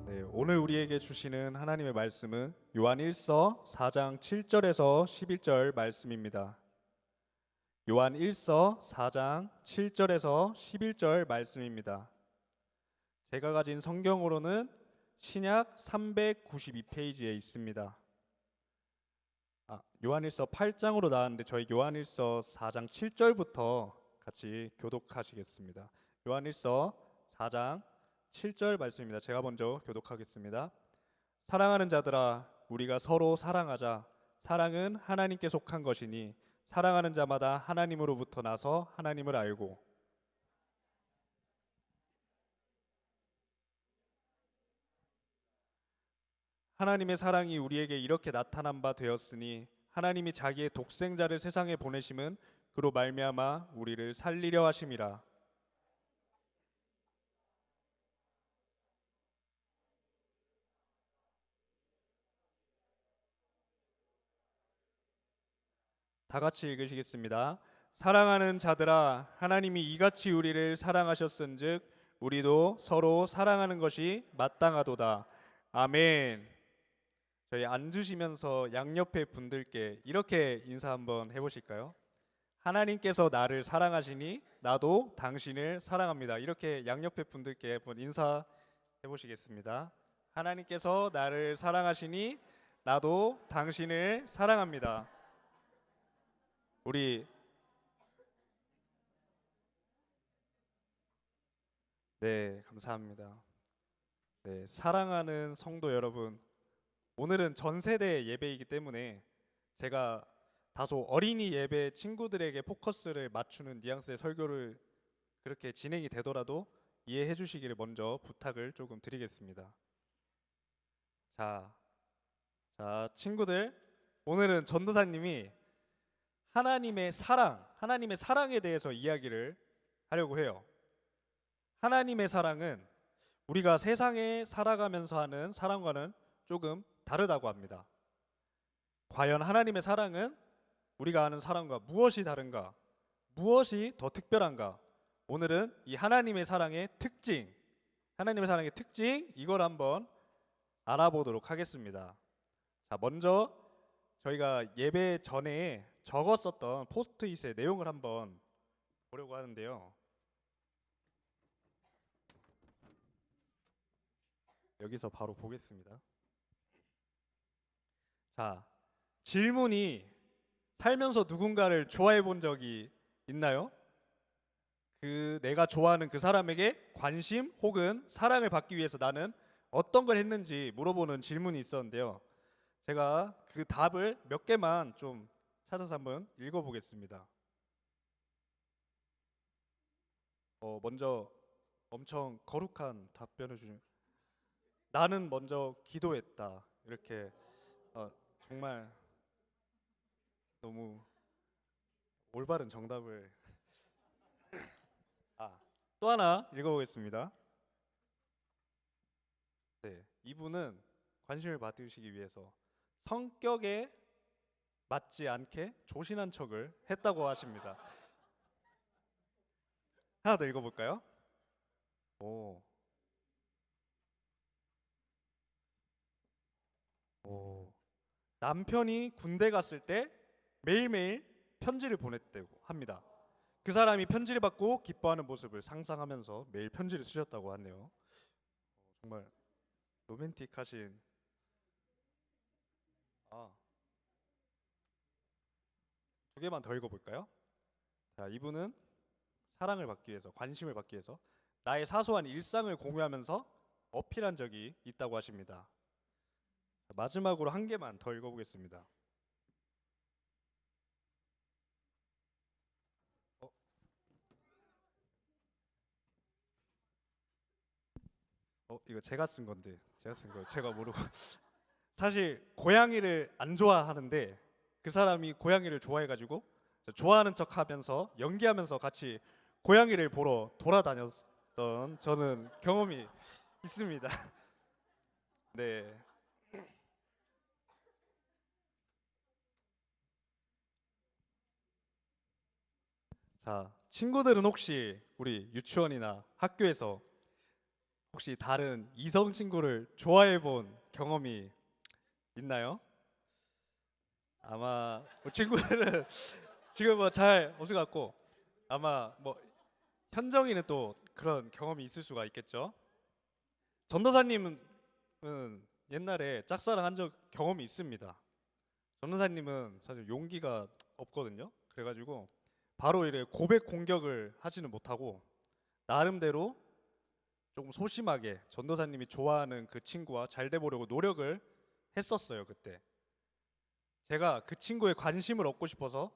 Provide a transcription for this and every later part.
네, 오늘 우리에게 주시는 하나님의 말씀은 요한 1서 4장 7절에서 11절 말씀입니다. 요한 1서 4장 7절에서 11절 말씀입니다. 제가 가진 성경으로는 신약 392페이지에 있습니다. 요한 1서 8장으로 나왔는데 저희 요한 1서 4장 7절부터 같이 교독하시겠습니다. 요한 1서 4장 7절 말씀입니다. 제가 먼저 교독하겠습니다. 사랑하는 자들아, 우리가 서로 사랑하자. 사랑은 하나님께 속한 것이니 사랑하는 자마다 하나님으로부터 나서 하나님을 알고 하나님의 사랑이 우리에게 이렇게 나타난 바 되었으니 하나님이 자기의 독생자를 세상에 보내심은 그로 말미암아 우리를 살리려 하심이라. 다 같이 읽으시겠습니다. 사랑하는 자들아, 하나님이 이같이 우리를 사랑하셨은즉 우리도 서로 사랑하는 것이 마땅하도다. 아멘. 저희 앉으시면서 양옆에 분들께 이렇게 인사 한번 해보실까요? 하나님께서 나를 사랑하시니 나도 당신을 사랑합니다. 이렇게 양옆에 분들께 한번 인사 해보시겠습니다. 하나님께서 나를 사랑하시니 나도 당신을 사랑합니다. 우리 네, 감사합니다. 네, 사랑하는 성도 여러분, 오늘은 전 세대 예배이기 때문에 제가 다소 어린이 예배 친구들에게 포커스를 맞추는 뉘앙스의 설교를 그렇게 진행이 되더라도 이해해 주시기를 먼저 부탁을 조금 드리겠습니다. 자, 친구들, 오늘은 전도사님이 하나님의 사랑에 대해서 이야기를 하려고 해요. 하나님의 사랑은 우리가 세상에 살아가면서 하는 사랑과는 조금 다르다고 합니다. 과연 하나님의 사랑은 우리가 아는 사랑과 무엇이 다른가? 무엇이 더 특별한가? 오늘은 이 하나님의 사랑의 특징 이걸 한번 알아보도록 하겠습니다. 자, 먼저 저희가 예배 전에 적었었던 포스트잇의 내용을 한번 보려고 하는데요. 여기서 바로 보겠습니다. 자, 질문이 살면서 누군가를 좋아해 본 적이 있나요? 내가 좋아하는 그 사람에게 관심 혹은 사랑을 받기 위해서 나는 어떤 걸 했는지 물어보는 질문이 있었는데요. 제가 그 답을 몇 개만 좀 찾아서 한번 읽어보겠습니다. 먼저 엄청 거룩한 답변을 주신 나는 먼저 기도했다. 이렇게 정말 너무 올바른 정답을 또 하나 읽어보겠습니다. 네, 이분은 관심을 받으시기 위해서 성격에 맞지 않게 조신한 척을 했다고 하십니다. 하나 더 읽어볼까요? 오, 오. 남편이 군대 갔을 때 매일매일 편지를 보냈다고 합니다. 그 사람이 편지를 받고 기뻐하는 모습을 상상하면서 매일 편지를 쓰셨다고 하네요. 정말 로맨틱하신. 두 개만 더 읽어볼까요? 자, 이분은 사랑을 받기 위해서, 관심을 받기 위해서 나의 사소한 일상을 공유하면서 어필한 적이 있다고 하십니다. 자, 마지막으로 한 개만 더 읽어보겠습니다. 어, 이거 제가 쓴 건데, 제가 쓴 거예요. 제가 모르고. 사실 고양이를 안 좋아하는데 그 사람이 고양이를 좋아해가지고 좋아하는 척하면서 연기하면서 같이 고양이를 보러 돌아다녔던 저는 경험이 있습니다. 네. 자, 친구들은 혹시 우리 유치원이나 학교에서 혹시 다른 이성 친구를 좋아해 본 경험이 있나요? 아마 뭐 친구들은 지금 뭐 잘 없을 것 같고 아마 뭐 현정이는 또 그런 경험이 있을 수가 있겠죠. 전도사님은 옛날에 짝사랑 한 적 경험이 있습니다. 전도사님은 사실 용기가 없거든요. 그래가지고 바로 이래 고백 공격을 하지는 못하고 나름대로 조금 소심하게 전도사님이 좋아하는 그 친구와 잘 돼 보려고 노력을 했었어요. 그때 제가 그 친구의 관심을 얻고 싶어서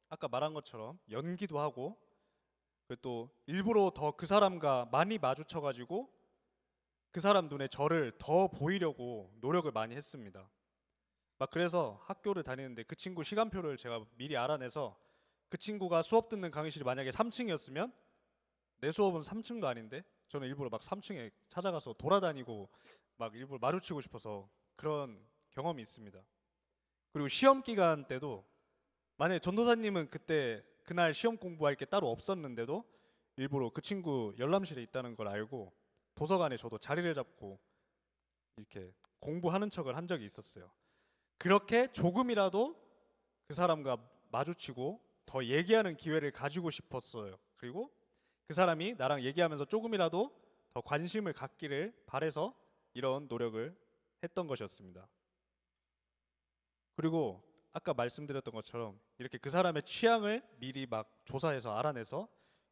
아까 말한 것처럼 연기도 하고 또 일부러 더 그 사람과 많이 마주쳐가지고 그 사람 눈에 저를 더 보이려고 노력을 많이 했습니다. 막 그래서 학교를 다니는데 그 친구 시간표를 제가 미리 알아내서 그 친구가 수업 듣는 강의실이 만약에 3층이었으면 내 수업은 3층도 아닌데 저는 일부러 막 3층에 찾아가서 돌아다니고 막 일부러 마주치고 싶어서 그런 경험이 있습니다. 그리고 시험 기간 때도 만약에 전도사님은 그때 그날 시험 공부할 게 따로 없었는데도 일부러 그 친구 열람실에 있다는 걸 알고 도서관에 저도 자리를 잡고 이렇게 공부하는 척을 한 적이 있었어요. 그렇게 조금이라도 그 사람과 마주치고 더 얘기하는 기회를 가지고 싶었어요. 그리고 그 사람이 나랑 얘기하면서 조금이라도 더 관심을 갖기를 바래서 이런 노력을 했던 것이었습니다. 그리고 아까 말씀드렸던 것처럼 이렇게 그 사람의 취향을 미리 막 조사해서 알아내서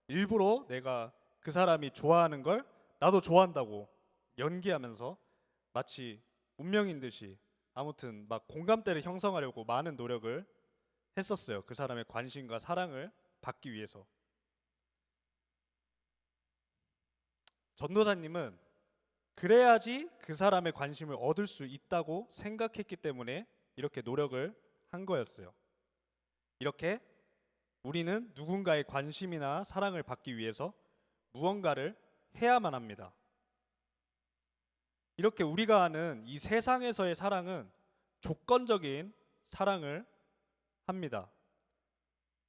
일부러 내가 그 사람이 좋아하는 걸 나도 좋아한다고 연기하면서 마치 운명인 듯이 아무튼 막 공감대를 형성하려고 많은 노력을 했었어요. 그 사람의 관심과 사랑을 받기 위해서. 전도사님은 그래야지 그 사람의 관심을 얻을 수 있다고 생각했기 때문에 이렇게 노력을 한 거였어요. 이렇게 우리는 누군가의 관심이나 사랑을 받기 위해서 무언가를 해야만 합니다. 이렇게 우리가 아는 이 세상에서의 사랑은 조건적인 사랑을 합니다.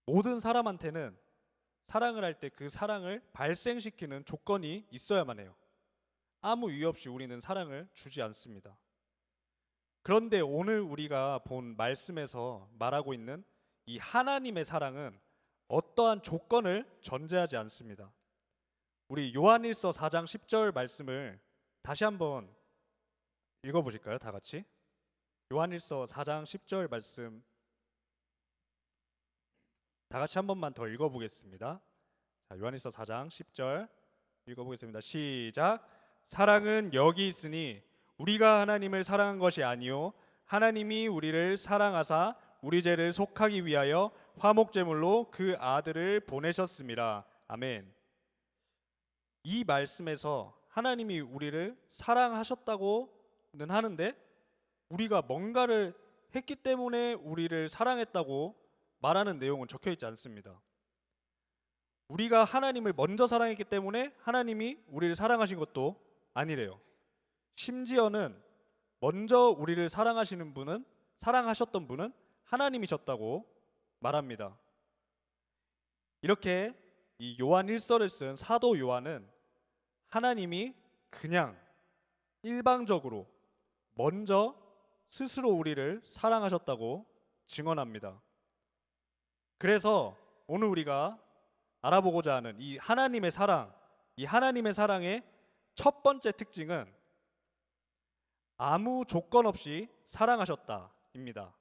모든 사람한테는 사랑을 할 때 그 사랑을 발생시키는 조건이 있어야만 해요. 아무 이유 없이 우리는 사랑을 주지 않습니다. 그런데 오늘 우리가 본 말씀에서 말하고 있는 이 하나님의 사랑은 어떠한 조건을 전제하지 않습니다. 우리 요한일서 4장 10절 말씀을 다시 한번 읽어보실까요? 다 같이. 요한일서 4장 10절 말씀 다 같이 한 번만 더 읽어보겠습니다. 자, 요한일서 4장 10절 읽어보겠습니다. 시작. 사랑은 여기 있으니 우리가 하나님을 사랑한 것이 아니요 하나님이 우리를 사랑하사 우리 죄를 속하기 위하여 화목제물로 그 아들을 보내셨습니다. 아멘. 이 말씀에서 하나님이 우리를 사랑하셨다고는 하는데 우리가 뭔가를 했기 때문에 우리를 사랑했다고 말하는 내용은 적혀 있지 않습니다. 우리가 하나님을 먼저 사랑했기 때문에 하나님이 우리를 사랑하신 것도 아니래요. 심지어는 먼저 우리를 사랑하셨던 분은 하나님이셨다고 말합니다. 이렇게 이 요한 1서를 쓴 사도 요한은 하나님이 그냥 일방적으로 먼저 스스로 우리를 사랑하셨다고 증언합니다. 그래서 오늘 우리가 알아보고자 하는 이 하나님의 사랑, 이 하나님의 사랑의 첫 번째 특징은 아무 조건 없이 사랑하셨다입니다.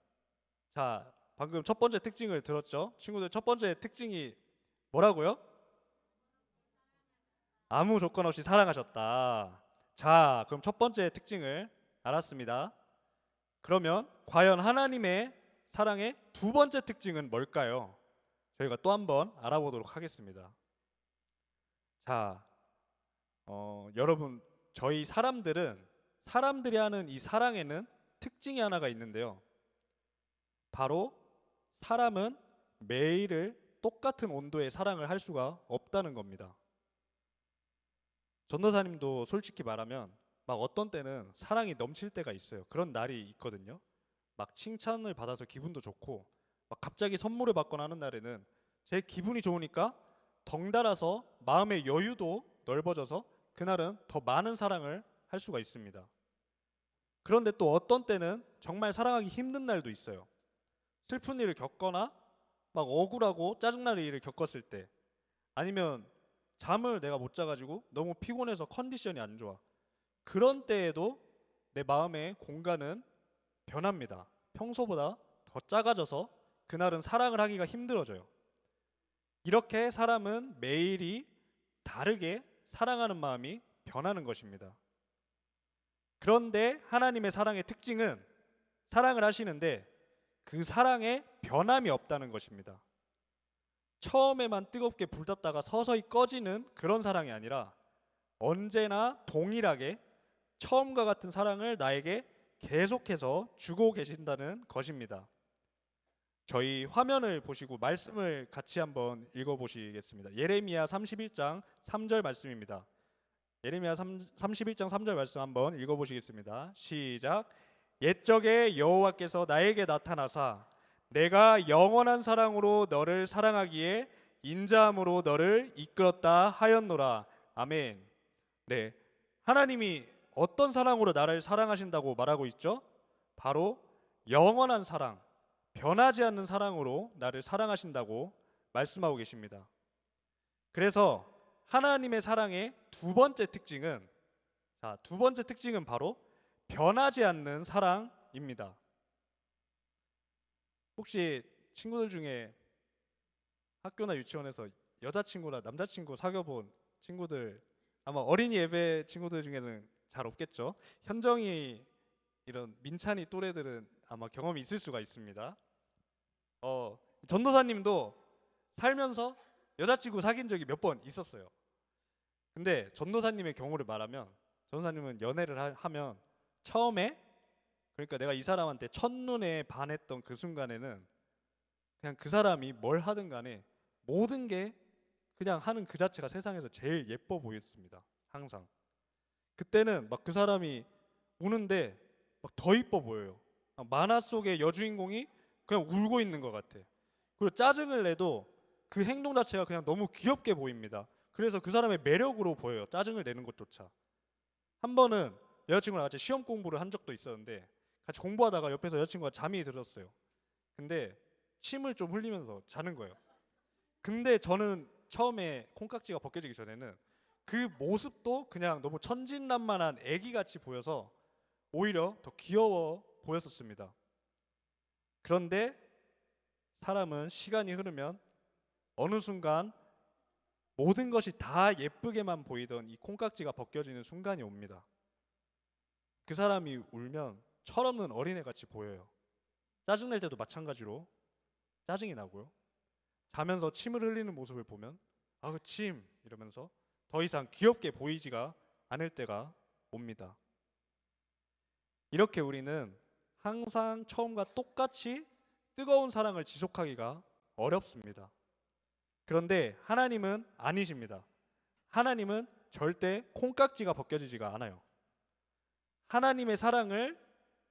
자, 방금 첫 번째 특징을 들었죠? 친구들 첫 번째 특징이 뭐라고요? 아무 조건 없이 사랑하셨다. 자, 그럼 첫 번째 특징을 알았습니다. 그러면 과연 하나님의 사랑의 두 번째 특징은 뭘까요? 저희가 또 한번 알아보도록 하겠습니다. 자, 여러분, 저희 사람들이 하는 이 사랑에는 특징이 하나가 있는데요. 바로 사람은 매일을 똑같은 온도의 사랑을 할 수가 없다는 겁니다. 전도사님도 솔직히 말하면 막 어떤 때는 사랑이 넘칠 때가 있어요. 그런 날이 있거든요. 막 칭찬을 받아서 기분도 좋고 막 갑자기 선물을 받거나 하는 날에는 제 기분이 좋으니까 덩달아서 마음의 여유도 넓어져서 그날은 더 많은 사랑을 할 수가 있습니다. 그런데 또 어떤 때는 정말 사랑하기 힘든 날도 있어요. 슬픈 일을 겪거나 막 억울하고 짜증나는 일을 겪었을 때, 아니면 잠을 내가 못 자가지고 너무 피곤해서 컨디션이 안 좋아. 그런 때에도 내 마음의 공간은 변합니다. 평소보다 더 작아져서 그날은 사랑을 하기가 힘들어져요. 이렇게 사람은 매일이 다르게 사랑하는 마음이 변하는 것입니다. 그런데 하나님의 사랑의 특징은 사랑을 하시는데 그 사랑에 변함이 없다는 것입니다. 처음에만 뜨겁게 불탔다가 서서히 꺼지는 그런 사랑이 아니라 언제나 동일하게 처음과 같은 사랑을 나에게 계속해서 주고 계신다는 것입니다. 저희 화면을 보시고 말씀을 같이 한번 읽어보시겠습니다. 예레미야 31장 3절 말씀입니다. 예레미야 31장 3절 말씀 한번 읽어보시겠습니다. 시작. 옛적에 여호와께서 나에게 나타나사 내가 영원한 사랑으로 너를 사랑하기에 인자함으로 너를 이끌었다 하였노라. 아멘. 네, 하나님이 어떤 사랑으로 나를 사랑하신다고 말하고 있죠? 바로 영원한 사랑, 변하지 않는 사랑으로 나를 사랑하신다고 말씀하고 계십니다. 그래서 하나님의 사랑의 두 번째 특징은 바로 변하지 않는 사랑입니다. 혹시 친구들 중에 학교나 유치원에서 여자친구나 남자친구 사귀어본 친구들, 아마 어린이 예배 친구들 중에는 잘 없겠죠. 현정이 이런 민찬이 또래들은 아마 경험이 있을 수가 있습니다. 전도사님도 살면서 여자친구 사귄 적이 몇 번 있었어요. 근데 전도사님의 경우를 말하면, 전도사님은 연애를 하면 처음에, 그러니까 내가 이 사람한테 첫눈에 반했던 그 순간에는 그냥 그 사람이 뭘 하든 간에 모든 게 그냥 하는 그 자체가 세상에서 제일 예뻐 보였습니다. 항상. 그때는 막 그 사람이 우는데 막 더 이뻐 보여요. 만화 속의 여주인공이 그냥 울고 있는 것 같아. 그리고 짜증을 내도 그 행동 자체가 그냥 너무 귀엽게 보입니다. 그래서 그 사람의 매력으로 보여요. 짜증을 내는 것조차. 한 번은 여자친구랑 같이 시험 공부를 한 적도 있었는데, 같이 공부하다가 옆에서 여자친구가 잠이 들었어요. 근데 침을 좀 흘리면서 자는 거예요. 근데 저는 처음에 콩깍지가 벗겨지기 전에는 그 모습도 그냥 너무 천진난만한 애기같이 보여서 오히려 더 귀여워 보였었습니다. 그런데 사람은 시간이 흐르면 어느 순간 모든 것이 다 예쁘게만 보이던 이 콩깍지가 벗겨지는 순간이 옵니다. 그 사람이 울면 철없는 어린애같이 보여요. 짜증낼 때도 마찬가지로 짜증이 나고요. 자면서 침을 흘리는 모습을 보면 그 침 이러면서 더 이상 귀엽게 보이지가 않을 때가 옵니다. 이렇게 우리는 항상 처음과 똑같이 뜨거운 사랑을 지속하기가 어렵습니다. 그런데 하나님은 아니십니다. 하나님은 절대 콩깍지가 벗겨지지가 않아요. 하나님의 사랑을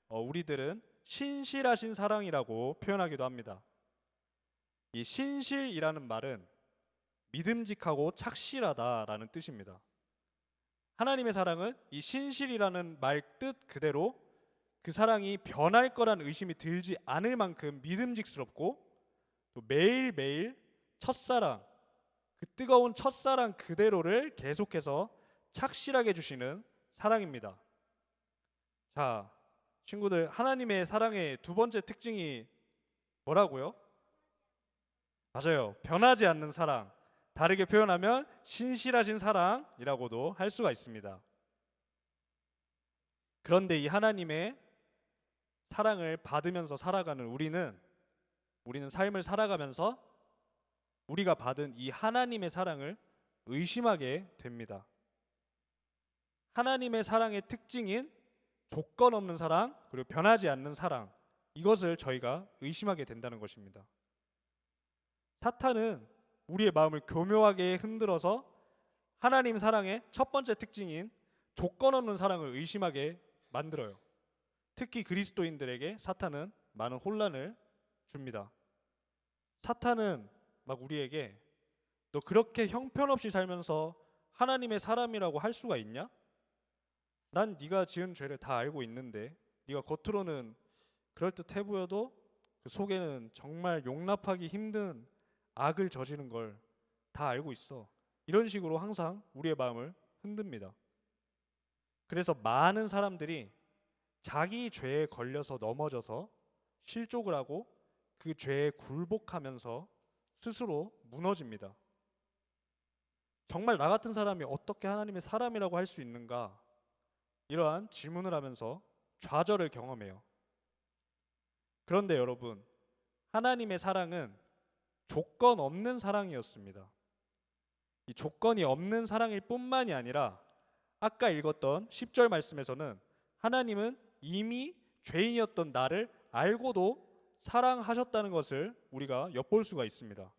우리들은 신실하신 사랑이라고 표현하기도 합니다. 이 신실이라는 말은 믿음직하고 착실하다라는 뜻입니다. 하나님의 사랑은 이 신실이라는 말 뜻 그대로 그 사랑이 변할 거란 의심이 들지 않을 만큼 믿음직스럽고, 또 매일매일 첫사랑, 그 뜨거운 첫사랑 그대로를 계속해서 착실하게 주시는 사랑입니다. 자, 친구들, 하나님의 사랑의 두 번째 특징이 뭐라고요? 맞아요. 변하지 않는 사랑. 다르게 표현하면 신실하신 사랑이라고도 할 수가 있습니다. 그런데 이 하나님의 사랑을 받으면서 살아가는 우리는 삶을 살아가면서 우리가 받은 이 하나님의 사랑을 의심하게 됩니다. 하나님의 사랑의 특징인 조건 없는 사랑, 그리고 변하지 않는 사랑, 이것을 저희가 의심하게 된다는 것입니다. 사탄은 우리의 마음을 교묘하게 흔들어서 하나님 사랑의 첫 번째 특징인 조건 없는 사랑을 의심하게 만들어요. 특히 그리스도인들에게 사탄은 많은 혼란을 줍니다. 사탄은 막 우리에게 너 그렇게 형편없이 살면서 하나님의 사람이라고 할 수가 있냐? 난 네가 지은 죄를 다 알고 있는데, 네가 겉으로는 그럴듯해 보여도 그 속에는 정말 용납하기 힘든 악을 저지른 걸 다 알고 있어. 이런 식으로 항상 우리의 마음을 흔듭니다. 그래서 많은 사람들이 자기 죄에 걸려서 넘어져서 실족을 하고 그 죄에 굴복하면서 스스로 무너집니다. 정말 나 같은 사람이 어떻게 하나님의 사람이라고 할 수 있는가? 이러한 질문을 하면서 좌절을 경험해요. 그런데 여러분, 하나님의 사랑은 조건 없는 사랑이었습니다. 이 조건이 없는 사랑일 뿐만이 아니라 아까 읽었던 10절 말씀에서는 하나님은 이미 죄인이었던 나를 알고도 사랑하셨다는 것을 우리가 엿볼 수가 있습니다.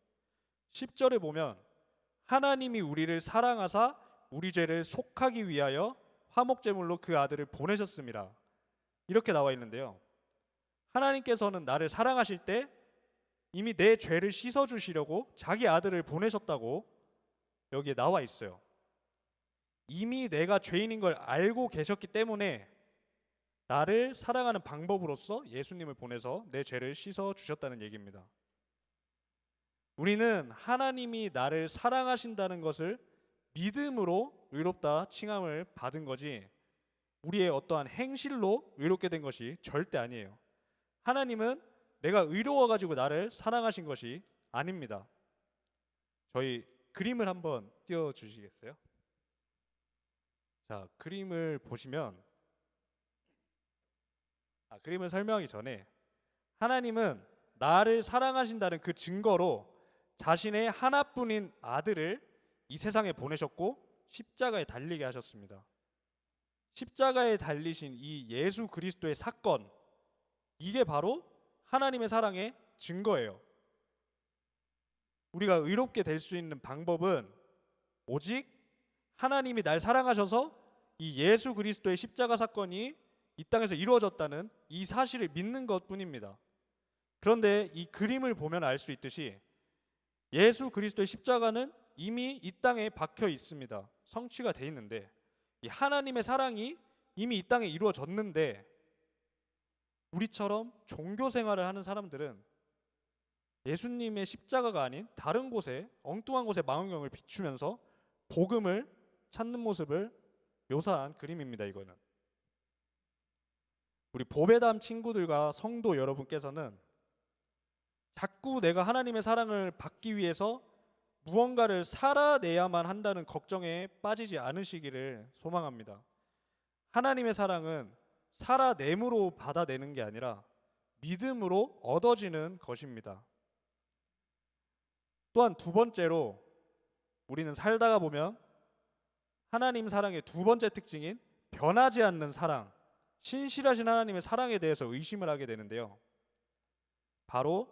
10절에 보면 하나님이 우리를 사랑하사 우리 죄를 속하기 위하여 화목제물로 그 아들을 보내셨습니다. 이렇게 나와 있는데요. 하나님께서는 나를 사랑하실 때 이미 내 죄를 씻어주시려고 자기 아들을 보내셨다고 여기에 나와 있어요. 이미 내가 죄인인 걸 알고 계셨기 때문에 나를 사랑하는 방법으로서 예수님을 보내서 내 죄를 씻어주셨다는 얘기입니다. 우리는 하나님이 나를 사랑하신다는 것을 믿음으로 의롭다 칭함을 받은 거지 우리의 어떠한 행실로 의롭게 된 것이 절대 아니에요. 하나님은 내가 의로워가지고 나를 사랑하신 것이 아닙니다. 저희 그림을 한번 띄워주시겠어요? 자, 그림을 보시면 그림을 설명하기 전에 하나님은 나를 사랑하신다는 그 증거로 자신의 하나뿐인 아들을 이 세상에 보내셨고 십자가에 달리게 하셨습니다. 십자가에 달리신 이 예수 그리스도의 사건, 이게 바로 하나님의 사랑의 증거예요. 우리가 의롭게 될 수 있는 방법은 오직 하나님이 날 사랑하셔서 이 예수 그리스도의 십자가 사건이 이 땅에서 이루어졌다는 이 사실을 믿는 것뿐입니다. 그런데 이 그림을 보면 알 수 있듯이 예수 그리스도의 십자가는 이미 이 땅에 박혀 있습니다. 성취가 돼 있는데 이 하나님의 사랑이 이미 이 땅에 이루어졌는데 우리처럼 종교 생활을 하는 사람들은 예수님의 십자가가 아닌 다른 곳에 엉뚱한 곳에 망원경을 비추면서 복음을 찾는 모습을 묘사한 그림입니다. 이거는 우리 보배담 친구들과 성도 여러분께서는 자꾸 내가 하나님의 사랑을 받기 위해서 무언가를 살아내야만 한다는 걱정에 빠지지 않으시기를 소망합니다. 하나님의 사랑은 살아냄으로 받아내는 게 아니라 믿음으로 얻어지는 것입니다. 또한 두 번째로 우리는 살다가 보면 하나님 사랑의 두 번째 특징인 변하지 않는 사랑, 신실하신 하나님의 사랑에 대해서 의심을 하게 되는데요. 바로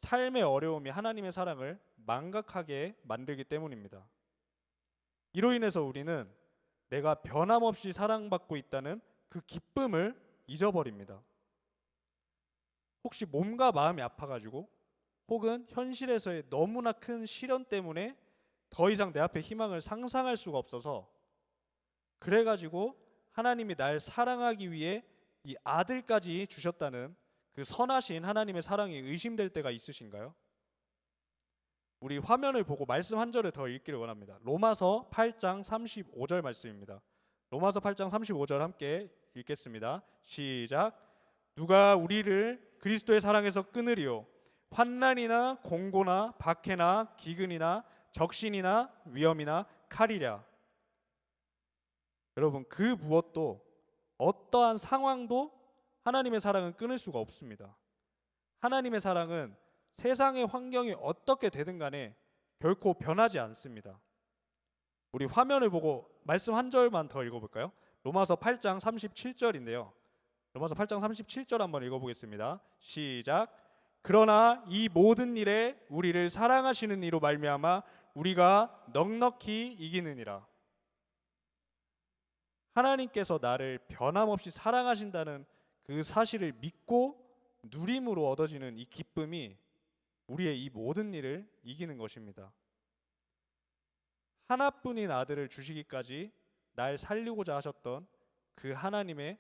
삶의 어려움이 하나님의 사랑을 망각하게 만들기 때문입니다. 이로 인해서 우리는 내가 변함없이 사랑받고 있다는 그 기쁨을 잊어버립니다. 혹시 몸과 마음이 아파가지고 혹은 현실에서의 너무나 큰 시련 때문에 더 이상 내 앞에 희망을 상상할 수가 없어서 그래가지고 하나님이 날 사랑하기 위해 이 아들까지 주셨다는 그 선하신 하나님의 사랑이 의심될 때가 있으신가요? 우리 화면을 보고 말씀 한 절을 더 읽기를 원합니다. 로마서 8장 35절 말씀입니다. 로마서 8장 35절 함께 읽겠습니다. 시작. 누가 우리를 그리스도의 사랑에서 끊으리요? 환난이나 공고나 박해나 기근이나 적신이나 위험이나 칼이랴. 여러분, 그 무엇도 어떠한 상황도 하나님의 사랑은 끊을 수가 없습니다. 하나님의 사랑은 세상의 환경이 어떻게 되든 간에 결코 변하지 않습니다. 우리 화면을 보고 말씀 한 절만 더 읽어볼까요? 로마서 8장 37절인데요. 로마서 8장 37절 한번 읽어보겠습니다. 시작. 그러나 이 모든 일에 우리를 사랑하시는 이로 말미암아 우리가 넉넉히 이기느니라. 하나님께서 나를 변함없이 사랑하신다는 그 사실을 믿고 누림으로 얻어지는 이 기쁨이 우리의 이 모든 일을 이기는 것입니다. 하나뿐인 아들을 주시기까지 날 살리고자 하셨던 그 하나님의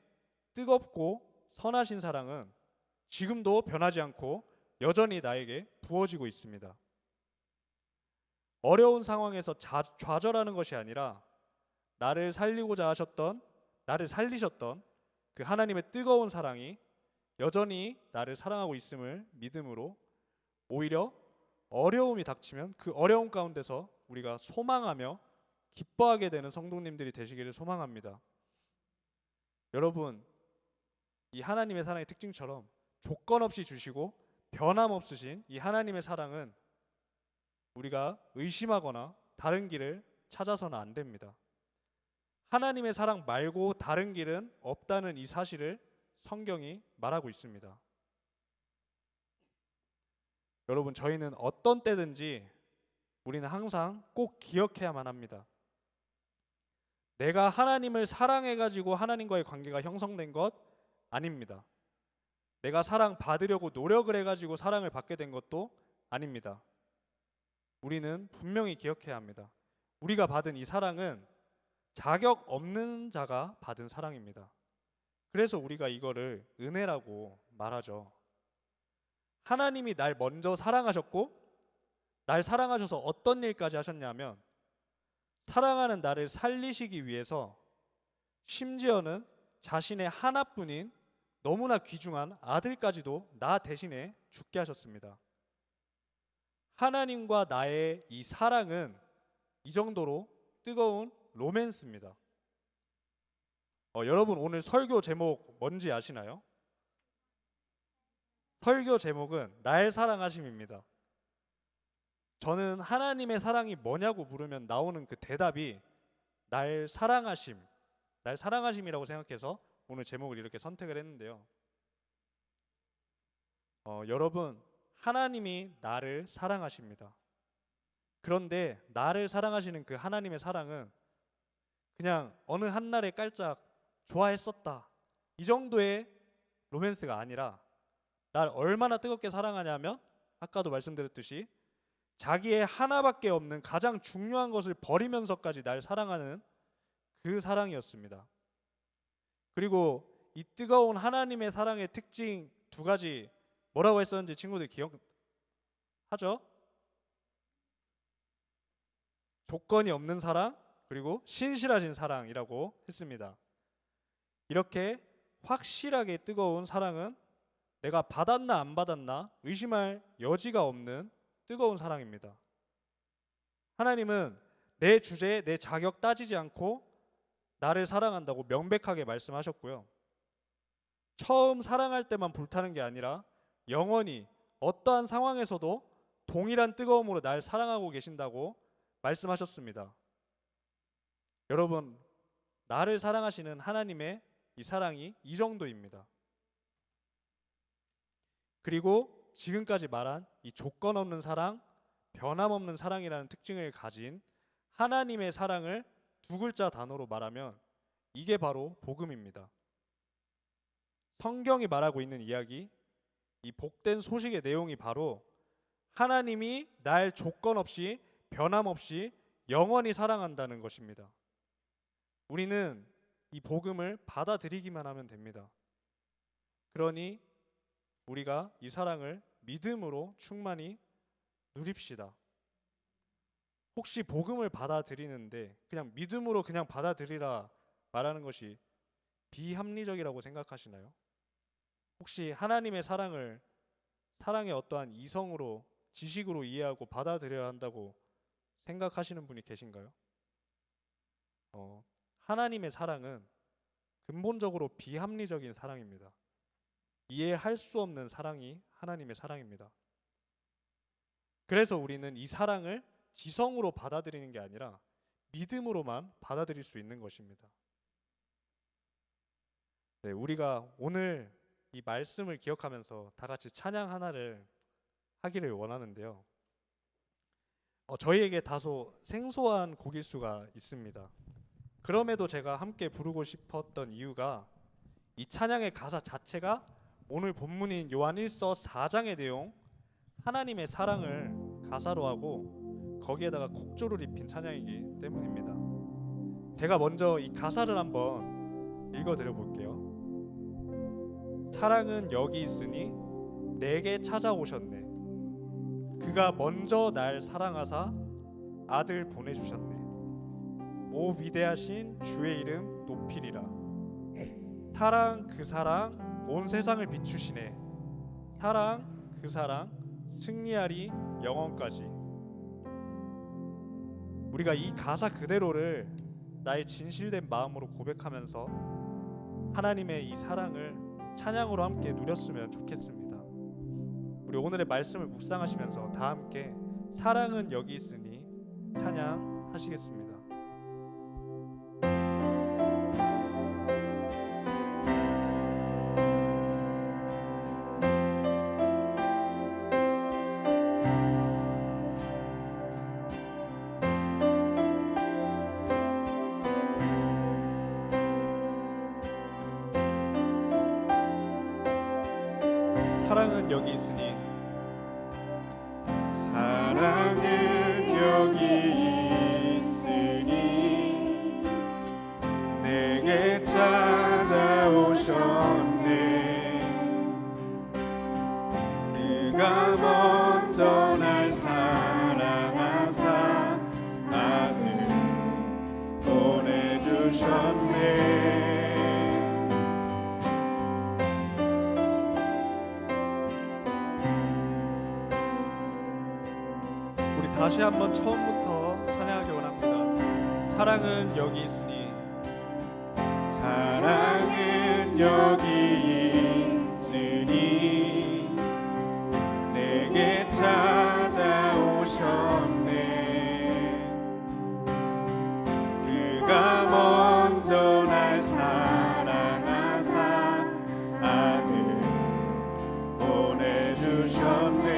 뜨겁고 선하신 사랑은 지금도 변하지 않고 여전히 나에게 부어지고 있습니다. 어려운 상황에서 좌절하는 것이 아니라 나를 살리고자 하셨던, 나를 살리셨던 그 하나님의 뜨거운 사랑이 여전히 나를 사랑하고 있음을 믿음으로 오히려 어려움이 닥치면 그 어려움 가운데서 우리가 소망하며 기뻐하게 되는 성도님들이 되시기를 소망합니다. 여러분, 이 하나님의 사랑의 특징처럼 조건 없이 주시고 변함없으신 이 하나님의 사랑은 우리가 의심하거나 다른 길을 찾아서는 안 됩니다. 하나님의 사랑 말고 다른 길은 없다는 이 사실을 성경이 말하고 있습니다. 여러분, 저희는 어떤 때든지 우리는 항상 꼭 기억해야만 합니다. 내가 하나님을 사랑해가지고 하나님과의 관계가 형성된 것 아닙니다. 내가 사랑 받으려고 노력을 해가지고 사랑을 받게 된 것도 아닙니다. 우리는 분명히 기억해야 합니다. 우리가 받은 이 사랑은 자격 없는 자가 받은 사랑입니다. 그래서 우리가 이거를 은혜라고 말하죠. 하나님이 날 먼저 사랑하셨고 날 사랑하셔서 어떤 일까지 하셨냐면 사랑하는 나를 살리시기 위해서 심지어는 자신의 하나뿐인 너무나 귀중한 아들까지도 나 대신에 죽게 하셨습니다. 하나님과 나의 이 사랑은 이 정도로 뜨거운 로맨스입니다. 여러분, 오늘 설교 제목 뭔지 아시나요? 설교 제목은 날 사랑하심입니다. 저는 하나님의 사랑이 뭐냐고 물으면 나오는 그 대답이 날 사랑하심, 날 사랑하심이라고 생각해서 오늘 제목을 이렇게 선택을 했는데요. 여러분, 하나님이 나를 사랑하십니다. 그런데 나를 사랑하시는 그 하나님의 사랑은 그냥 어느 한날에 깔짝 좋아했었다, 이 정도의 로맨스가 아니라 날 얼마나 뜨겁게 사랑하냐면 아까도 말씀드렸듯이 자기의 하나밖에 없는 가장 중요한 것을 버리면서까지 날 사랑하는 그 사랑이었습니다. 그리고 이 뜨거운 하나님의 사랑의 특징 두 가지 뭐라고 했었는지 친구들 기억하죠? 조건이 없는 사랑, 그리고 신실하신 사랑이라고 했습니다. 이렇게 확실하게 뜨거운 사랑은 내가 받았나 안 받았나 의심할 여지가 없는 뜨거운 사랑입니다. 하나님은 내 주제에 내 자격 따지지 않고 나를 사랑한다고 명백하게 말씀하셨고요. 처음 사랑할 때만 불타는 게 아니라 영원히 어떠한 상황에서도 동일한 뜨거움으로 날 사랑하고 계신다고 말씀하셨습니다. 여러분, 나를 사랑하시는 하나님의 이 사랑이 이 정도입니다. 그리고 지금까지 말한 이 조건 없는 사랑, 변함없는 사랑이라는 특징을 가진 하나님의 사랑을 두 글자 단어로 말하면 이게 바로 복음입니다. 성경이 말하고 있는 이야기, 이 복된 소식의 내용이 바로 하나님이 날 조건 없이 변함없이 영원히 사랑한다는 것입니다. 우리는 이 복음을 받아들이기만 하면 됩니다. 그러니 우리가 이 사랑을 믿음으로 충만히 누립시다. 혹시 복음을 받아들이는데 그냥 믿음으로 그냥 받아들이라 말하는 것이 비합리적이라고 생각하시나요? 혹시 하나님의 사랑을 사랑의 어떠한 이성으로 지식으로 이해하고 받아들여야 한다고 생각하시는 분이 계신가요? 하나님의 사랑은 근본적으로 비합리적인 사랑입니다. 이해할 수 없는 사랑이 하나님의 사랑입니다. 그래서 우리는 이 사랑을 지성으로 받아들이는 게 아니라 믿음으로만 받아들일 수 있는 것입니다. 네, 우리가 오늘 이 말씀을 기억하면서 다 같이 찬양 하나를 하기를 원하는데요. 저희에게 다소 생소한 곡일 수가 있습니다. 그럼에도 제가 함께 부르고 싶었던 이유가 이 찬양의 가사 자체가 오늘 본문인 요한 1서 4장의 내용, 하나님의 사랑을 가사로 하고 거기에다가 곡조를 입힌 찬양이기 때문입니다. 제가 먼저 이 가사를 한번 읽어드려 볼게요. 사랑은 여기 있으니 내게 찾아오셨네. 그가 먼저 날 사랑하사 아들 보내주셨네. 오 위대하신 주의 이름 높이리라. 사랑 그 사랑 온 세상을 비추시네. 사랑 그 사랑 승리하리 영원까지. 우리가 이 가사 그대로를 나의 진실된 마음으로 고백하면서 하나님의 이 사랑을 찬양으로 함께 누렸으면 좋겠습니다. 우리 오늘의 말씀을 묵상하시면서 다 함께 사랑은 여기 있으니 찬양하시겠습니다. 사랑은 여기 있으니 사랑은 여기 있으니 내게 찾아오셨네. 그가 먼저 날 사랑하사 아들 보내주셨네. 다시 한번 처음부터 찬양하기 원합니다. 사랑은 여기 있으니 사랑은 여기 있으니 내게 찾아오셨네. 그가 먼저 날 사랑하사 아들 보내주셨네.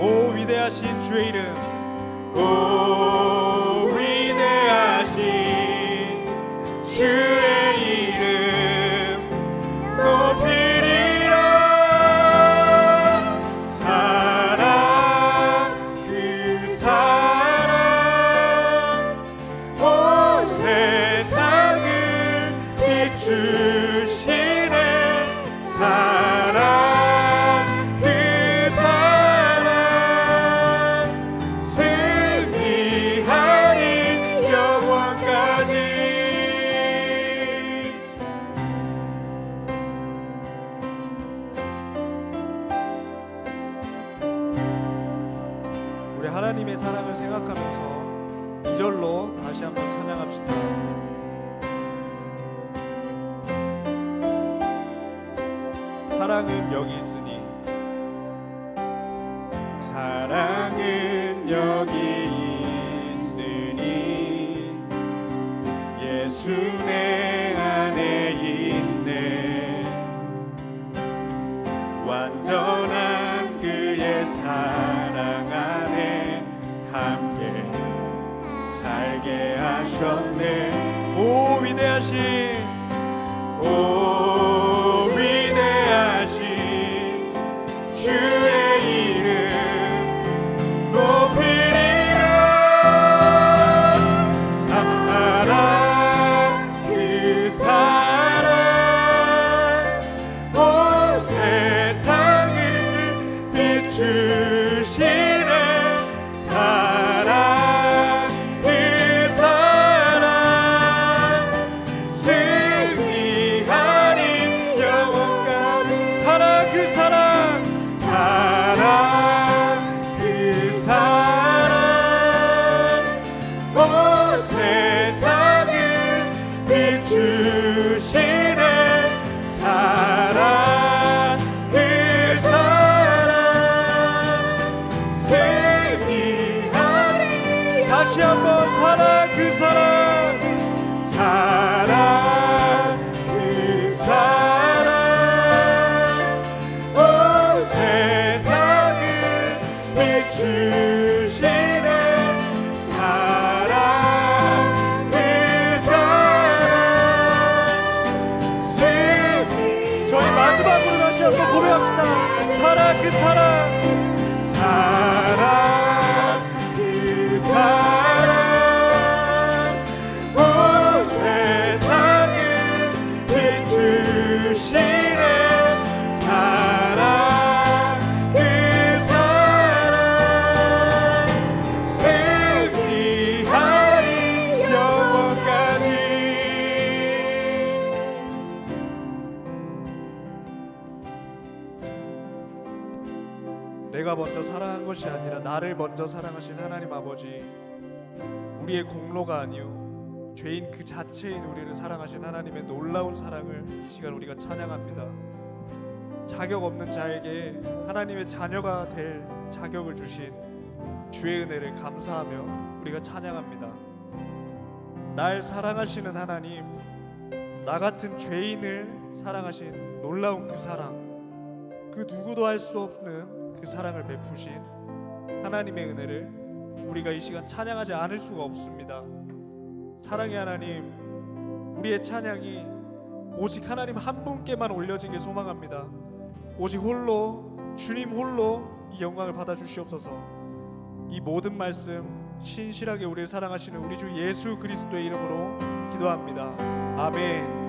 오 위대하신 주의 이름 오 위대하신 주의 이름 높이리라. 사랑 그 사랑 온 세상을 비추시네. 사랑 그 사랑 승리하리 영원까지. 우리 하나님의 사랑을 생각하면서 2절로 다시 한번 찬양합시다. 사랑은 여기 있으니 사랑은 여기 있으니 예수 내 안에 있네. 완전한 그의 사랑 안에 함께 살게 하셨네. 오 위대하신 오 위대하신 주의 이름 높이리라. 사랑 그 사랑 온 세상을 비추시네. 사랑 그 사랑 승리하리 영원까지. 사랑 그 사랑 사랑 그 사랑 온 세상을 비추시네. 사랑 그 사랑 승리하리. 다시 한번 사랑 그 사랑 사랑 그 사랑 온 세상을 비추시네. 사랑 그 사랑 승리. 저희 마지막으로 다시 한번 고백합시다. 사랑 그 사랑 사랑 그 주시는 사랑, 그 사랑 승리하리 영원까지. 내가 먼저 사랑한 것이 아니라 나를 먼저 사랑하신 하나님 아버지, 우리의 공로가 아니요 죄인 그 자체인 우리를 사랑하신 하나님의 놀라운 사랑을 이 시간 우리가 찬양합니다. 자격 없는 자에게 하나님의 자녀가 될 자격을 주신 주의 은혜를 감사하며 우리가 찬양합니다. 날 사랑하시는 하나님, 나 같은 죄인을 사랑하신 놀라운 그 사랑, 그 누구도 할 수 없는 그 사랑을 베푸신 하나님의 은혜를 우리가 이 시간 찬양하지 않을 수가 없습니다. 사랑의 하나님, 우리의 찬양이 오직 하나님 한 분께만 올려지게 소망합니다. 오직 홀로 주님 홀로 이 영광을 받아 주시옵소서. 이 모든 말씀 신실하게 우리를 사랑하시는 우리 주 예수 그리스도의 이름으로 기도합니다. 아멘.